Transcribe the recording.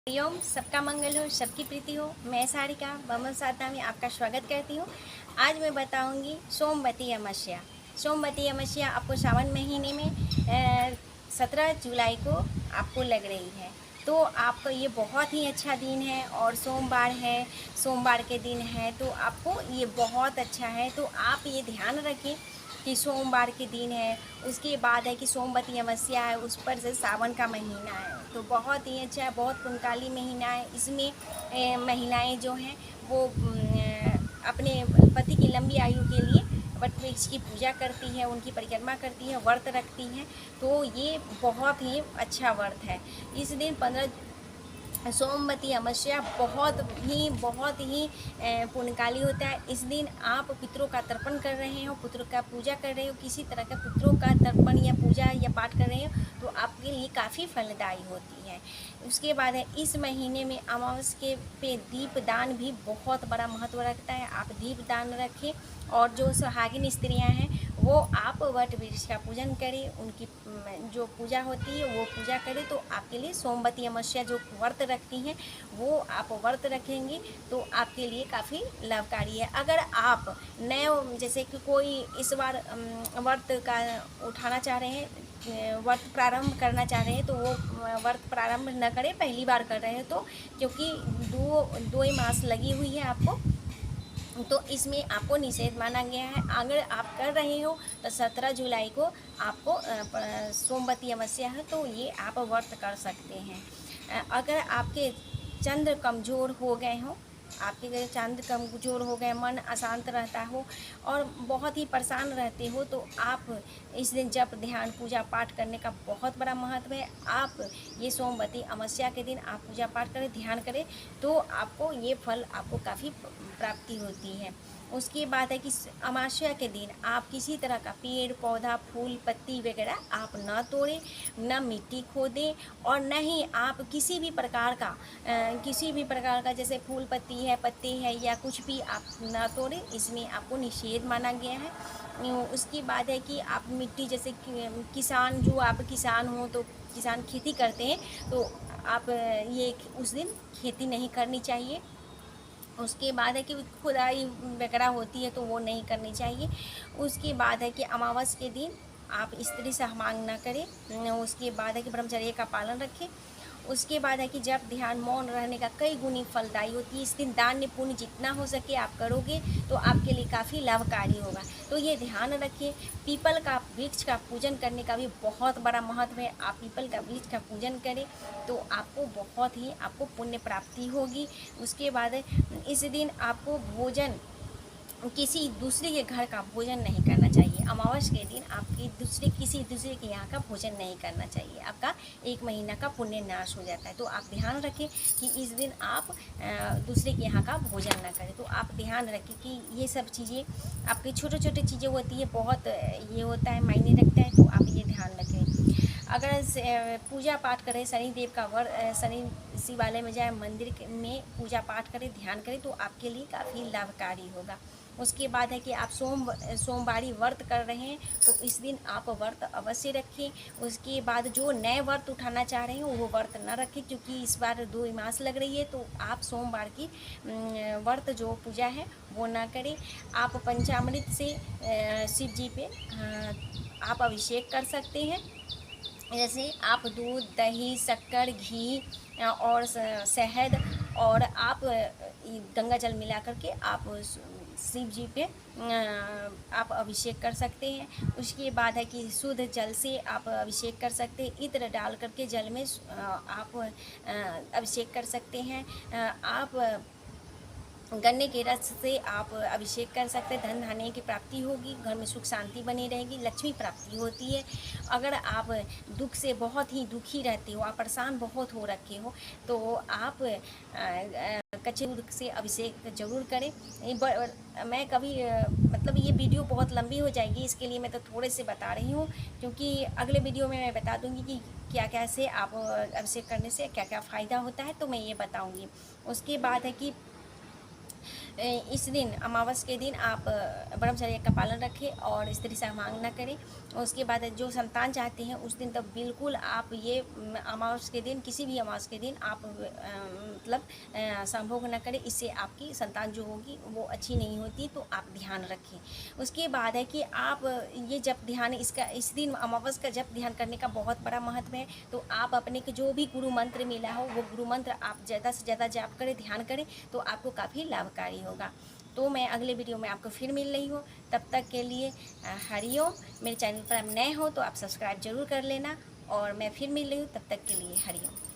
हरिओम, सबका मंगल हो, सबकी प्रीति हो। मैं सारिका बमन साधना में आपका स्वागत करती हूँ। आज मैं बताऊँगी सोमवती अमावस्या। सोमवती अमावस्या आपको सावन महीने में 17 जुलाई को आपको लग रही है। तो आपको ये बहुत ही अच्छा दिन है और सोमवार है, सोमवार के दिन है तो आपको ये बहुत अच्छा है। तो आप ये ध्यान रखें कि सोमवार के दिन है, उसके बाद है कि सोमवती अमावस्या है, उस पर से सावन का महीना है। तो बहुत ही अच्छा है, बहुत पुण्यकाली महीना है। इसमें महिलाएं जो हैं वो अपने पति की लंबी आयु के लिए वट वृक्ष की पूजा करती है, उनकी परिक्रमा करती है, व्रत रखती हैं। तो ये बहुत ही अच्छा व्रत है। इस दिन 15 सोमवती अमावस्या बहुत ही पुण्यकाली होता है। इस दिन आप पितरों का तर्पण कर रहे हो, पितरों का पूजा कर रहे हो, किसी तरह का पितरों का तर्पण या पूजा या पाठ कर रहे हो तो आपके लिए काफ़ी फलदायी होती है। उसके बाद है इस महीने में अमावस्या के पे दीप दान भी बहुत बड़ा महत्व रखता है। आप दीप दान रखें और जो सुहागिन स्त्रियां हैं वो आप वट वृक्ष का पूजन करें, उनकी जो पूजा होती है वो पूजा करें। तो आपके लिए सोमवती अमावस्या जो व्रत रखती हैं वो आप व्रत रखेंगे तो आपके लिए काफ़ी लाभकारी है। अगर आप नए जैसे कि कोई इस बार व्रत का उठाना चाह रहे हैं, व्रत प्रारंभ करना चाह रहे हैं तो वो व्रत प्रारंभ न करें, पहली बार कर रहे हैं तो, क्योंकि दो ही मास लगी हुई है आपको, तो इसमें आपको निषेध माना गया है। अगर आप कर रहे हो तो 17 जुलाई को आपको सोमवती अमावस्या है तो ये आप व्रत कर सकते हैं। अगर आपके चंद्र कमज़ोर हो गए हों, आपके अगर चंद्र कमज़ोर हो गए, मन अशांत रहता हो और बहुत ही परेशान रहते हो तो आप इस दिन जप ध्यान पूजा पाठ करने का बहुत बड़ा महत्व है। आप ये सोमवती अमावस्या के दिन आप पूजा पाठ करें, ध्यान करें तो आपको ये फल आपको काफ़ी प्राप्ति होती है। उसके बाद है कि अमावस्या के दिन आप किसी तरह का पेड़ पौधा फूल पत्ती वगैरह आप न तोड़ें, न मिट्टी खोदें और न ही आप किसी भी प्रकार का जैसे फूल पत्ती है, पत्ते हैं या कुछ भी आप न तोड़ें, इसमें आपको निषेध माना गया है। उसके बाद है कि आप मिट्टी जैसे किसान जो आप किसान हो तो किसान खेती करते हैं तो आप ये उस दिन खेती नहीं करनी चाहिए। उसके बाद है कि खुदाई वगैरह होती है तो वो नहीं करनी चाहिए। उसके बाद है कि अमावस्या के दिन आप स्त्री से मांग ना करें। उसके बाद है कि ब्रह्मचर्य का पालन रखें। उसके बाद है कि जब ध्यान मौन रहने का कई गुनी फलदायी होती है। इस दिन दान पुण्य जितना हो सके आप करोगे तो आपके लिए काफ़ी लाभकारी होगा। तो ये ध्यान रखिए। पीपल का वृक्ष का पूजन करने का भी बहुत बड़ा महत्व है। आप पीपल का वृक्ष का पूजन करें तो आपको बहुत ही आपको पुण्य प्राप्ति होगी। उसके बाद इस दिन आपको भोजन किसी दूसरे के घर का भोजन नहीं करना चाहिए। अमावस्या के दिन आपकी किसी दूसरे के यहाँ का भोजन नहीं करना चाहिए। आपका 1 महीना का पुण्य नाश हो जाता है। तो आप ध्यान रखें कि इस दिन आप दूसरे के यहाँ का भोजन ना करें। तो आप ध्यान रखें कि ये सब चीज़ें आपकी छोटे छोटे चीज़ें होती है, बहुत ये होता है, मायने रखता है। तो आप ये ध्यान रखें। अगर पूजा पाठ करें, शनिदेव का शनि शिवालय में जाए, मंदिर में पूजा पाठ करें, ध्यान करें तो आपके लिए काफ़ी लाभकारी होगा। उसके बाद है कि आप सोमवारी व्रत कर रहे हैं तो इस दिन आप व्रत अवश्य रखें। उसके बाद जो नए व्रत उठाना चाह रहे हैं वो व्रत न रखें, क्योंकि इस बार 2 मास लग रही है तो आप सोमवार की व्रत जो पूजा है वो ना करें। आप पंचामृत से शिव जी पे आप अभिषेक कर सकते हैं। जैसे आप दूध दही शक्कर घी और शहद और आप गंगा जल मिला करके आप शिव जी पे आप अभिषेक कर सकते हैं। उसके बाद है कि शुद्ध जल से आप अभिषेक कर सकते हैं। इत्र डाल करके जल में आप अभिषेक कर सकते हैं। आप गन्ने के रस से आप अभिषेक कर सकते हैं। धन धान्य की प्राप्ति होगी, घर में सुख शांति बनी रहेगी, लक्ष्मी प्राप्ति होती है। अगर आप दुख से बहुत ही दुखी रहते हो, आप परेशान बहुत हो रखे हो तो आप कच्चे दूध से अभिषेक जरूर करें। मैं कभी मतलब ये वीडियो बहुत लंबी हो जाएगी, इसके लिए मैं तो थोड़े से बता रही हूँ, क्योंकि अगले वीडियो में मैं बता दूँगी कि क्या क्या से आप अभिषेक करने से क्या क्या फ़ायदा होता है, तो मैं ये बताऊँगी। उसके बाद है कि इस दिन अमावस के दिन आप ब्रह्मचर्य का पालन रखें और स्त्री से मांग न करें। उसके बाद जो संतान चाहते हैं उस दिन तब बिल्कुल आप ये अमावस के दिन, किसी भी अमावस के दिन आप मतलब संभोग न करें। इससे आपकी संतान जो होगी वो अच्छी नहीं होती, तो आप ध्यान रखें। उसके बाद है कि आप ये जब ध्यान इसका इस दिन अमावस का जब ध्यान करने का बहुत बड़ा महत्व है। तो आप अपने को जो भी गुरु मंत्र मिला हो वो गुरु मंत्र आप ज़्यादा से ज़्यादा जाप करें, ध्यान करें, तो आपको काफ़ी लाभकारी होगा। तो मैं अगले वीडियो में आपको फिर मिल रही हूँ। तब तक के लिए हरिओम। मेरे चैनल पर आप नए हो तो आप सब्सक्राइब जरूर कर लेना, और मैं फिर मिल रही हूँ। तब तक के लिए हरिओम।